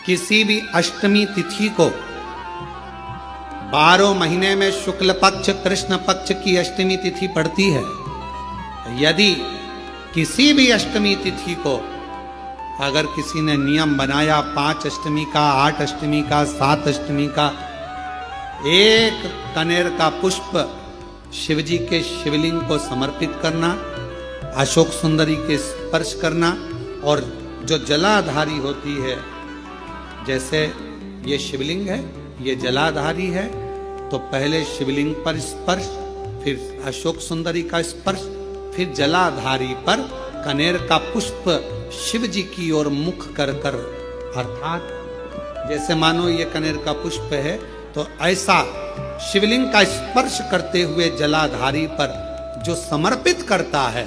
किसी भी अष्टमी तिथि को 12 महीने में शुक्ल पक्ष कृष्ण पक्ष की अष्टमी तिथि पड़ती है। यदि किसी भी अष्टमी तिथि को अगर किसी ने नियम बनाया 5 अष्टमी का, 8 अष्टमी का, 7 अष्टमी का, एक कनेर का पुष्प शिवजी के शिवलिंग को समर्पित करना, अशोक सुंदरी के स्पर्श करना, और जो जलाधारी होती है, जैसे ये शिवलिंग है, ये जलाधारी है, तो पहले शिवलिंग पर स्पर्श, फिर अशोक सुंदरी का स्पर्श, फिर जलाधारी पर कनेर का पुष्प शिव जी की ओर मुख कर कर, अर्थात जैसे मानो ये कनेर का पुष्प है तो ऐसा शिवलिंग का स्पर्श करते हुए जलाधारी पर जो समर्पित करता है,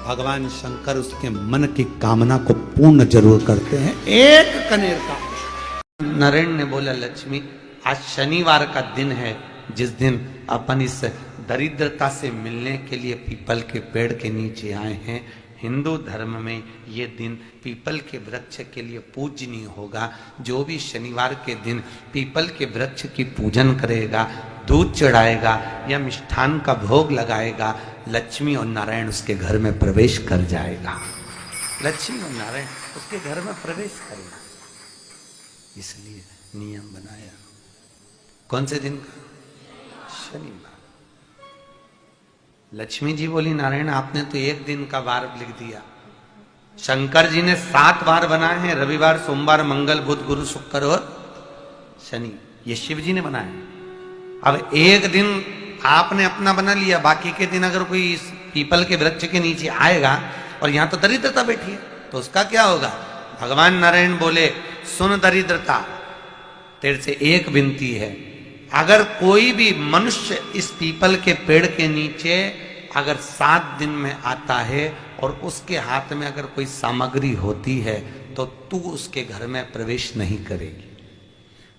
भगवान शंकर उसके मन की कामना को पूर्ण जरूर करते हैं। एक कनेर का पुष्प। नरेन ने बोला, लक्ष्मी आज शनिवार का दिन है, जिस दिन अपन इस दरिद्रता से मिलने के लिए पीपल के पेड़ के नीचे आए हैं। हिंदू धर्म में ये दिन पीपल के वृक्ष के लिए पूजनीय होगा। जो भी शनिवार के दिन पीपल के वृक्ष की पूजन करेगा, दूध चढ़ाएगा या मिष्ठान का भोग लगाएगा, लक्ष्मी और नारायण उसके घर में प्रवेश कर जाएगा। लक्ष्मी और नारायण उसके घर में प्रवेश करेगा, इसलिए नियम बनाया। कौन से दिन का? शनिवार। लक्ष्मी जी बोली, नारायण आपने तो एक दिन का वार लिख दिया। शंकर जी ने 7 वार बनाए हैं, रविवार, सोमवार, मंगल, बुध, गुरु, शुक्र और शनि। ये शिव जी ने बनाया। अब एक दिन आपने अपना बना लिया, बाकी के दिन अगर कोई इस पीपल के वृक्ष के नीचे आएगा और यहां तो दरिद्रता बैठी है, तो उसका क्या होगा? भगवान नारायण बोले, सुन दरिद्रता, तेरे से एक विनती है, अगर कोई भी मनुष्य इस पीपल के पेड़ के नीचे अगर 7 दिन में आता है और उसके हाथ में अगर कोई सामग्री होती है, तो तू उसके घर में प्रवेश नहीं करेगी।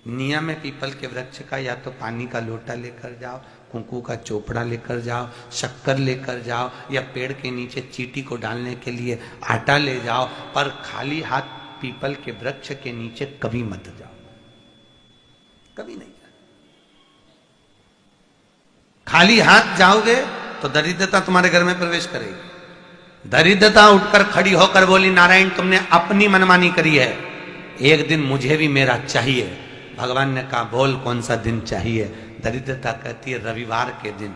नियम है पीपल के वृक्ष का, या तो पानी का लोटा लेकर जाओ, कुंकू का चोपड़ा लेकर जाओ, शक्कर लेकर जाओ, या पेड़ के नीचे चींटी को डालने के लिए आटा ले जाओ, पर खाली हाथ पीपल के वृक्ष के नीचे कभी मत जाओ, कभी नहीं। खाली हाथ जाओगे तो दरिद्रता तुम्हारे घर में प्रवेश करेगी। दरिद्रता उठकर खड़ी होकर बोली, नारायण तुमने अपनी मनमानी करी है, एक दिन मुझे भी मेरा चाहिए। भगवान ने कहा, बोल कौन सा दिन चाहिए? दरिद्रता कहती है, रविवार के दिन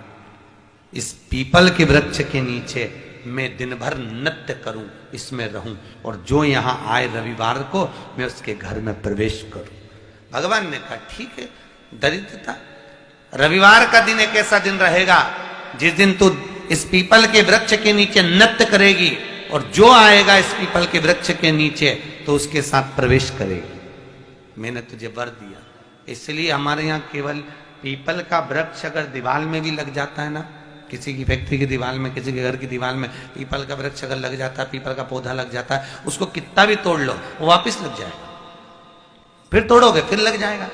इस पीपल के वृक्ष के नीचे मैं दिन भर नृत्य करूं, इसमें रहूं, और जो यहां आए रविवार को मैं उसके घर में प्रवेश करूं। भगवान ने कहा, ठीक है। दरिद्रता, रविवार का दिन एक ऐसा दिन रहेगा जिस दिन तू इस पीपल के वृक्ष के नीचे नृत्य करेगी, और जो आएगा इस पीपल के वृक्ष के नीचे तो उसके साथ प्रवेश करेगी। मैंने तुझे वर दिया। इसलिए हमारे यहाँ केवल पीपल का वृक्ष अगर दीवार में भी लग जाता है ना, किसी की फैक्ट्री की दीवार में, किसी के घर की दीवार में पीपल का वृक्ष अगर लग जाता है, पीपल का पौधा लग जाता है, उसको कितना भी तोड़ लो वो वापिस लग जाएगा। फिर तोड़ोगे फिर लग जाएगा।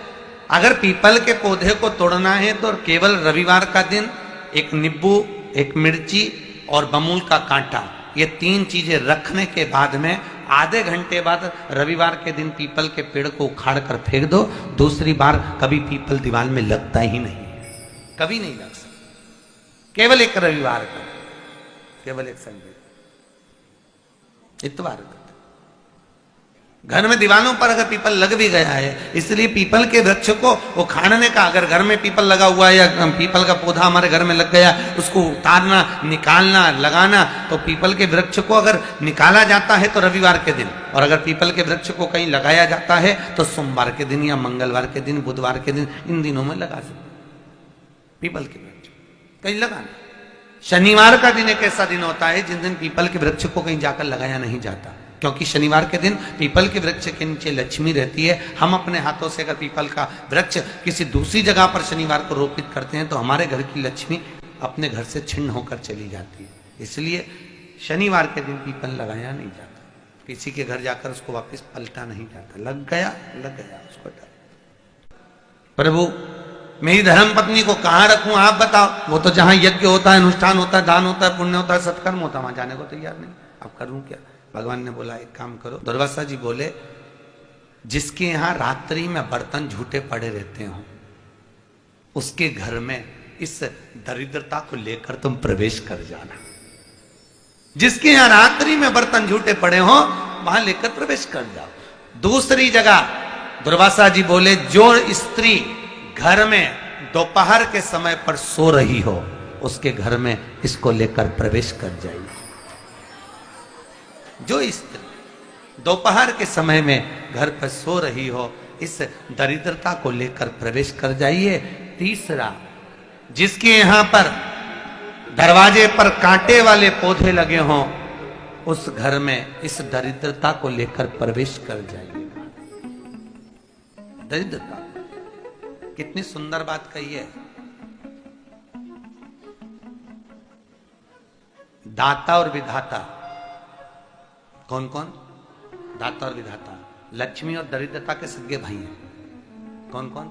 अगर पीपल के पौधे को तोड़ना है तो केवल रविवार का दिन एक नींबू, एक मिर्ची और बमूल का कांटा, ये 3 चीजें रखने के बाद में आधे घंटे बाद रविवार के दिन पीपल के पेड़ को उखाड़ कर फेंक दो। दूसरी बार कभी पीपल दीवार में लगता ही नहीं, कभी नहीं लग सकता। केवल एक रविवार का, केवल एक संडे, इतवार का। घर में दीवारों पर अगर पीपल लग भी गया है, इसलिए पीपल के वृक्ष को उखाड़ने का, अगर घर में पीपल लगा हुआ है या पीपल का पौधा हमारे घर में लग गया, उसको उतारना, निकालना, लगाना, तो पीपल के वृक्ष को अगर निकाला जाता है तो रविवार के दिन, और अगर पीपल के वृक्ष को कहीं लगाया जाता है तो सोमवार के दिन या मंगलवार के दिन, बुधवार के दिन, इन दिनों में लगा सकते पीपल के वृक्ष कहीं लगाना। शनिवार का दिन एक ऐसा दिन होता है जिस दिन पीपल के वृक्ष को कहीं जाकर लगाया नहीं जाता, क्योंकि शनिवार के दिन पीपल के वृक्ष के नीचे लक्ष्मी रहती है। हम अपने हाथों से अगर पीपल का वृक्ष किसी दूसरी जगह पर शनिवार को रोपित करते हैं तो हमारे घर की लक्ष्मी अपने घर से छिन्न होकर चली जाती है। इसलिए शनिवार के दिन पीपल लगाया नहीं जाता, किसी के घर जाकर उसको वापस पलटा नहीं जाता। लग गया उसको। प्रभु मेरी धर्म पत्नी को कहाँ रखूं आप बताओ? वो तो जहां यज्ञ होता है, अनुष्ठान होता है, दान होता है, पुण्य होता है, सत्कर्म होता है, वहां जाने को तैयार नहीं। अब करूं क्या? भगवान ने बोला एक काम करो। दुर्वासा जी बोले, जिसके यहां रात्रि में बर्तन झूठे पड़े रहते हो, उसके घर में इस दरिद्रता को लेकर तुम प्रवेश कर जाना। जिसके यहां रात्रि में बर्तन झूठे पड़े हो, वहां लेकर प्रवेश कर जाओ। दूसरी जगह दुर्वासा जी बोले, जो स्त्री घर में दोपहर के समय पर सो रही हो, उसके घर में इसको लेकर प्रवेश कर जाइए। जो स्त्री दोपहर के समय में घर पर सो रही हो, इस दरिद्रता को लेकर प्रवेश कर जाइए। तीसरा, जिसके यहां पर दरवाजे पर कांटे वाले पौधे लगे हों, उस घर में इस दरिद्रता को लेकर प्रवेश कर जाइएगा। दरिद्रता, कितनी सुंदर बात कही है। दाता और विधाता, कौन कौन? दाता और विधाता। लक्ष्मी और दरिद्रता के सगे भाई हैं। कौन कौन?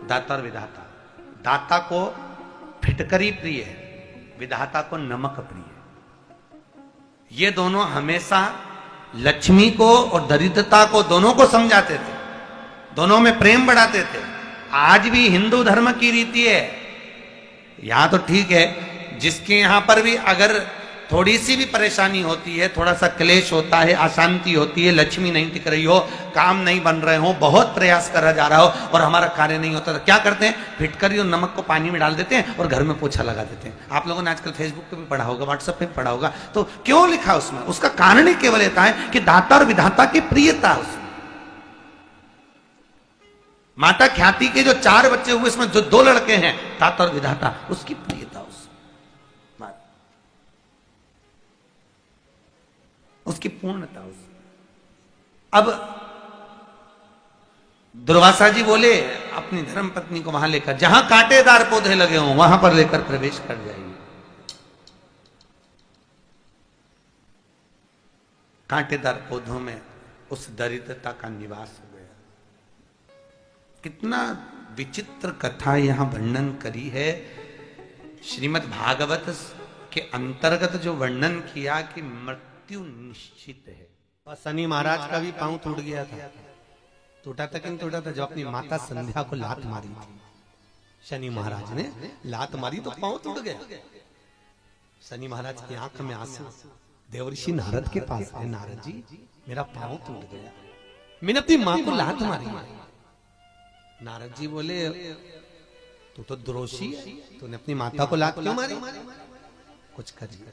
दाता और विधाता। दाता को फिटकरी प्रिय है, विधाता को नमक प्रिय है। ये दोनों हमेशा लक्ष्मी को और दरिद्रता को, दोनों को समझाते थे, दोनों में प्रेम बढ़ाते थे। आज भी हिंदू धर्म की रीति है। यहां तो ठीक है, जिसके यहां पर भी अगर थोड़ी सी भी परेशानी होती है, थोड़ा सा क्लेश होता है, अशांति होती है, लक्ष्मी नहीं टिक रही हो, काम नहीं बन रहे हो, बहुत प्रयास करा जा रहा हो और हमारा कार्य नहीं होता, तो क्या करते हैं? फिटकरी और नमक को पानी में डाल देते हैं और घर में पोछा लगा देते हैं। आप लोगों ने आजकल फेसबुक पे भी पढ़ा होगा, व्हाट्सएप पे भी पढ़ा होगा। तो क्यों लिखा उसमें? उसका कारण ही केवल ये है कि दाता और विधाता की प्रियता उसमें। माता ख्याति के जो 4 बच्चे हुए, इसमें जो 2 लड़के हैं, दाता और विधाता, उसकी प्रियता, उसकी पूर्णता। अब दुर्वासा जी बोले अपनी धर्म पत्नी को वहां लेकर, जहां कांटेदार पौधे लगे हों, वहां पर लेकर प्रवेश कर जाइए। कांटेदार पौधों में उस दरिद्रता का निवास हो गया। कितना विचित्र कथा यहां वर्णन करी है। श्रीमद् भागवत के अंतर्गत जो वर्णन किया कि मृत्यु निश्चित है। और शनि महाराज का भी पांव टूट गया था। टूटा था कि नहीं टूटा था? जो अपनी माता संध्या को लात मारी थी, शनि महाराज ने लात मारी तो पांव टूट गया। शनि महाराज की आंख में आंसू। देवर्षि नारद के पास है, नारद जी मेरा पांव टूट गया, मैंने अपनी मां को लात मारी। नारद जी बोले, तू तो द्रोषी है, तूने अपनी माता को लात क्यों मारी? कुछ करिए।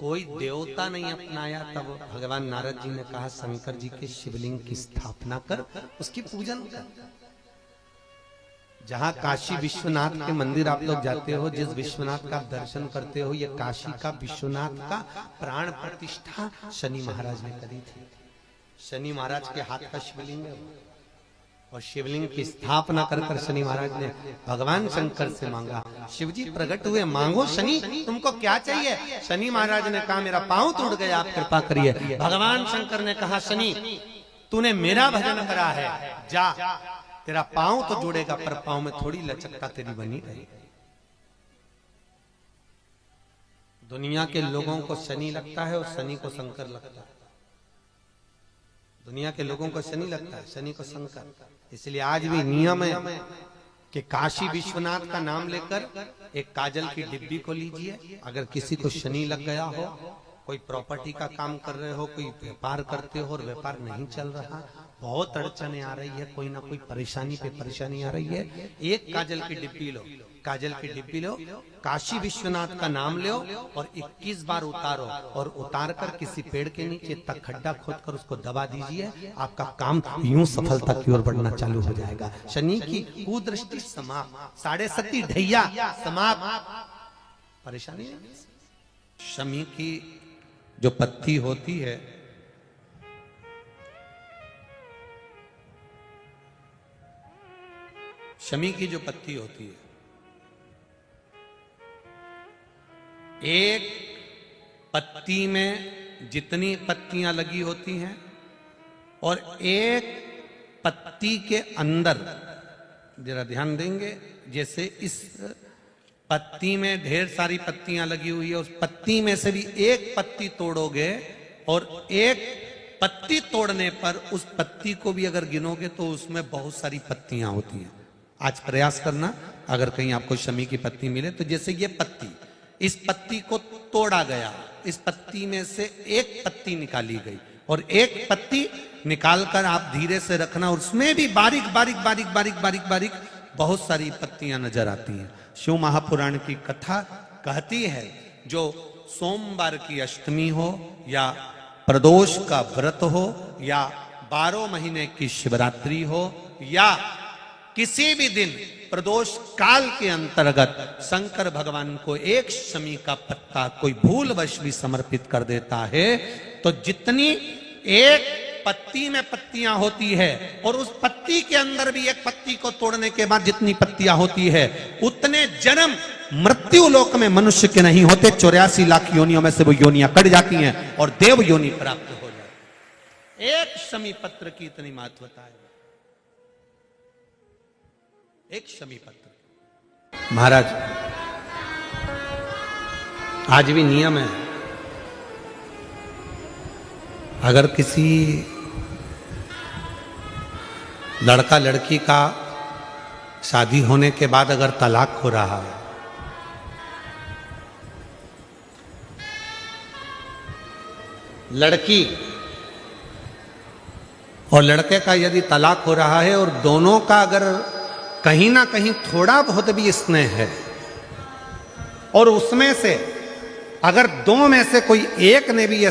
कोई देवता नहीं अपनाया। तब भगवान नारद जी ने कहा, शंकर जी के शिवलिंग की स्थापना कर, उसकी पूजन कर। जहां काशी विश्वनाथ के मंदिर आप लोग जाते हो, जिस विश्वनाथ का दर्शन करते हो, ये काशी का विश्वनाथ का प्राण प्रतिष्ठा शनि महाराज ने करी थी। शनि महाराज के हाथ का शिवलिंग है, और शिवलिंग की स्थापना कर कर शनि महाराज ने भगवान शंकर से मांगा। शिव जी प्रकट हुए, मांगो शनि, तुमको क्या चाहिए? शनि महाराज ने कहा, मेरा पांव टूट गया, आप कृपा करिए। भगवान शंकर ने कहा, शनि तूने मेरा भजन करा है, जा, तेरा पांव तो जुड़ेगा, पर पांव में थोड़ी लचकता तेरी बनी रही। दुनिया के लोगों को शनि लगता है और शनि को शंकर लगता है। दुनिया के लोगों को शनि लगता है, शनि को शंकर। इसलिए आज भी नियम है कि काशी विश्वनाथ का नाम लेकर एक काजल की डिब्बी को लीजिए। अगर किसी को शनि लग गया हो, कोई प्रॉपर्टी का काम कर रहे हो, कोई व्यापार करते हो और व्यापार नहीं चल रहा, बहुत अड़चने आ रही है, कोई ना कोई परेशानी पे परेशानी आ रही है, एक काजल की डिब्बी लो, काजल की डिब्बी लो, काशी विश्वनाथ का नाम लो और 21 बार उतारो, और उतार कर किसी पेड़ के नीचे तक खड्डा खोद कर उसको दबा दीजिए। आपका काम यूं सफलता की ओर बढ़ना चालू हो जाएगा। शनि की कुदृष्टि समाप्त, 7.5 ढैया समाप्त, परेशानी नहीं। शमी की जो पत्ती होती है, शमी की जो पत्ती होती है, एक पत्ती में जितनी पत्तियां लगी होती हैं और एक पत्ती के अंदर, जरा ध्यान देंगे, जैसे इस पत्ती में ढेर सारी पत्तियां लगी हुई है, उस पत्ती में से भी एक पत्ती तोड़ोगे और एक पत्ती तोड़ने पर उस पत्ती को भी अगर गिनोगे तो उसमें बहुत सारी पत्तियां होती हैं। आज प्रयास करना, अगर कहीं आपको शमी की पत्ती मिले तो जैसे ये पत्ती, इस पत्ती को तोड़ा गया, इस पत्ती में से एक पत्ती निकाली गई और एक पत्ती निकालकर आप धीरे से रखना, उसमें भी बारीक बारीक बारीक बारीक बारीक बारीक बहुत सारी पत्तियां नजर आती हैं। शिव महापुराण की कथा कहती है, जो सोमवार की अष्टमी हो या प्रदोष का व्रत हो या 12 महीने की शिवरात्रि हो या किसी भी दिन प्रदोष काल के अंतर्गत शंकर भगवान को एक शमी का पत्ता कोई भूलवश भी समर्पित कर देता है तो जितनी एक पत्ती में पत्तियां होती है और उस पत्ती के अंदर भी एक पत्ती को तोड़ने के बाद जितनी पत्तियां होती है उतने जन्म मृत्यु लोक में मनुष्य के नहीं होते। 84 लाख योनियों में से वो योनियां कट जाती हैं और देव योनि प्राप्त हो जाती। एक शमी पत्र की इतनी महत्वता है, एक शमी पत्र। महाराज आज भी नियम है, अगर किसी लड़का लड़की का शादी होने के बाद अगर तलाक हो रहा है, लड़की और लड़के का यदि तलाक हो रहा है और दोनों का अगर कहीं ना कहीं थोड़ा बहुत भी स्नेह है और उसमें से अगर दो में से कोई एक ने भी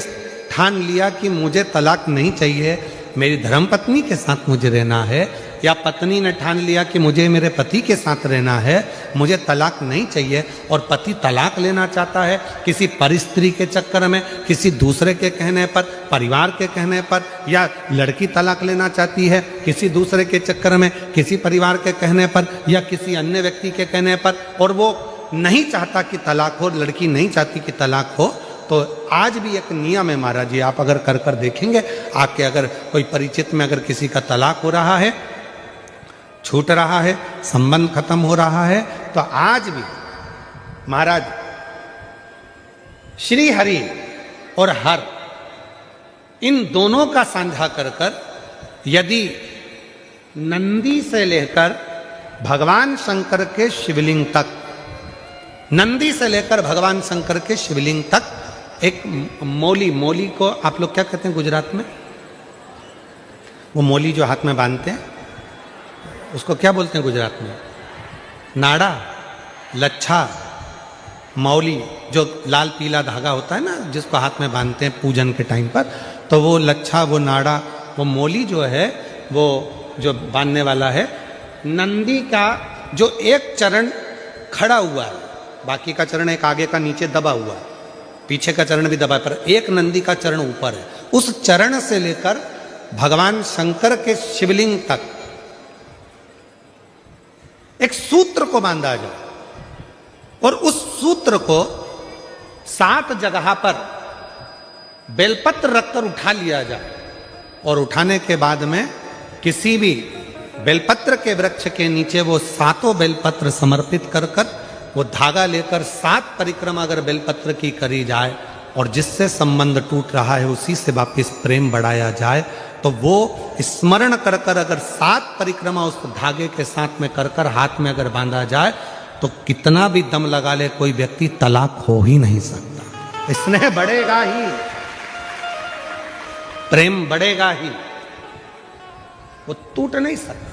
ठान लिया कि मुझे तलाक नहीं चाहिए, मेरी धर्मपत्नी के साथ मुझे रहना है, या पत्नी ने ठान लिया कि मुझे मेरे पति के साथ रहना है, मुझे तलाक नहीं चाहिए, और पति तलाक लेना चाहता है किसी परिस्त्री के चक्कर में, किसी दूसरे के कहने पर, परिवार के कहने पर, या लड़की तलाक लेना चाहती है किसी दूसरे के चक्कर में, किसी परिवार के कहने पर या किसी अन्य व्यक्ति के कहने पर, और वो नहीं चाहता कि तलाक हो, लड़की नहीं चाहती कि तलाक हो, तो आज भी एक नियम है महाराज जी, आप अगर कर कर देखेंगे, आपके अगर कोई परिचित में अगर किसी का तलाक हो रहा है, छूट रहा है, संबंध खत्म हो रहा है, तो आज भी महाराज श्री हरि और हर इन दोनों का साझा कर कर यदि नंदी से लेकर भगवान शंकर के शिवलिंग तक, नंदी से लेकर भगवान शंकर के शिवलिंग तक एक मौली, मौली को आप लोग क्या कहते हैं गुजरात में? वो मौली जो हाथ में बांधते हैं उसको क्या बोलते हैं गुजरात में? नाड़ा, लच्छा, मौली, जो लाल पीला धागा होता है ना जिसको हाथ में बांधते हैं पूजन के टाइम पर, तो वो लच्छा, वो नाड़ा, वो मौली जो है वो जो बांधने वाला है, नंदी का जो एक चरण खड़ा हुआ है, बाकी का चरण एक आगे का नीचे दबा हुआ है, पीछे का चरण भी दबा है, पर एक नंदी का चरण ऊपर है, उस चरण से लेकर भगवान शंकर के शिवलिंग तक एक सूत्र को बांधा जाए और उस सूत्र को 7 जगह पर बेलपत्र रखकर उठा लिया जाए, और उठाने के बाद में किसी भी बेलपत्र के वृक्ष के नीचे वो 7 बेलपत्र समर्पित कर कर वो धागा लेकर 7 परिक्रमा अगर बेलपत्र की करी जाए और जिससे संबंध टूट रहा है उसी से वापिस प्रेम बढ़ाया जाए, तो वो स्मरण कर कर अगर 7 परिक्रमा उस धागे के साथ में कर कर हाथ में अगर बांधा जाए तो कितना भी दम लगा ले कोई व्यक्ति तलाक हो ही नहीं सकता। स्नेह बढ़ेगा ही, प्रेम बढ़ेगा ही, वो टूट नहीं सकता,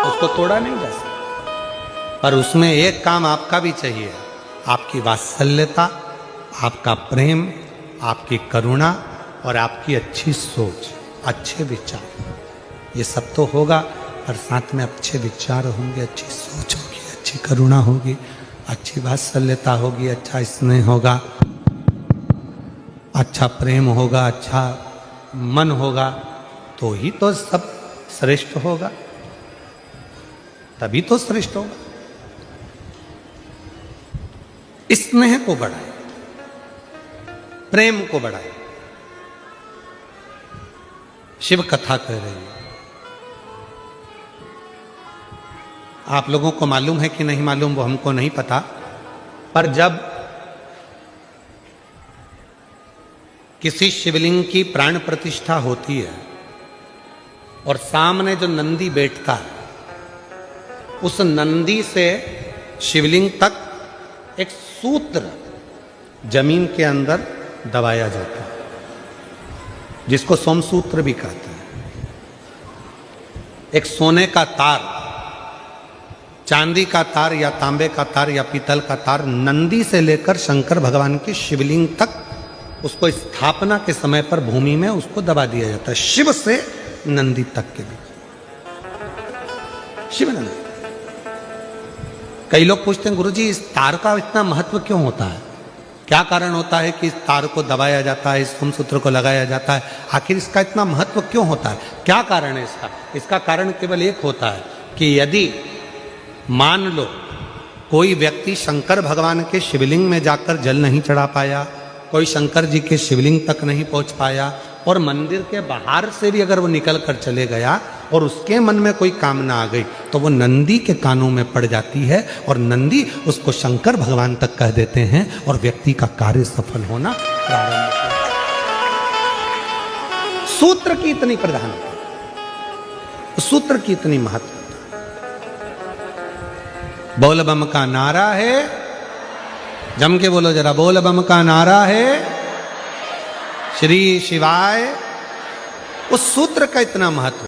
उसको तोड़ा नहीं जा सकता। पर उसमें एक काम आपका भी चाहिए, आपकी वात्सल्यता, आपका प्रेम, आपकी करुणा और आपकी अच्छी सोच, अच्छे विचार, ये सब तो होगा, और साथ में अच्छे विचार होंगे, अच्छी सोच होगी, अच्छी करुणा होगी, अच्छी वात्सल्यता होगी, अच्छा स्नेह होगा, अच्छा प्रेम होगा, अच्छा मन होगा, तो ही तो सब श्रेष्ठ होगा, तभी तो श्रेष्ठ होगा। स्नेह को बढ़ाए, प्रेम को बढ़ाए। शिव कथा कह रही है, आप लोगों को मालूम है कि नहीं मालूम वो हमको नहीं पता, पर जब किसी शिवलिंग की प्राण प्रतिष्ठा होती है और सामने जो नंदी बैठता है, उस नंदी से शिवलिंग तक एक सूत्र जमीन के अंदर दबाया जाता है, जिसको सोमसूत्र भी कहते हैं। एक सोने का तार, चांदी का तार या तांबे का तार या पीतल का तार नंदी से लेकर शंकर भगवान की शिवलिंग तक उसको स्थापना के समय पर भूमि में उसको दबा दिया जाता है। शिव से नंदी तक के बीच, शिव नंदी। कई लोग पूछते हैं, गुरुजी इस तार का इतना महत्व क्यों होता है? क्या कारण होता है कि इस तार को दबाया जाता है, इस सोमसूत्र को लगाया जाता है? आखिर इसका इतना महत्व क्यों होता है? क्या कारण है इसका? इसका कारण केवल एक होता है कि यदि मान लो कोई व्यक्ति शंकर भगवान के शिवलिंग में जाकर जल नहीं चढ़ा पाया, कोई शंकर जी के शिवलिंग तक नहीं पहुंच पाया, और मंदिर के बाहर से भी अगर वो निकल कर चले गया और उसके मन में कोई कामना आ गई, तो वो नंदी के कानों में पड़ जाती है और नंदी उसको शंकर भगवान तक कह देते हैं और व्यक्ति का कार्य सफल होना प्रारंभ होता है। सूत्र की इतनी प्रधानता, सूत्र की इतनी महत्व। बोल बम का नारा है, जम के बोलो जरा, बोल बम का नारा है श्री शिवाय। उस सूत्र का इतना महत्व।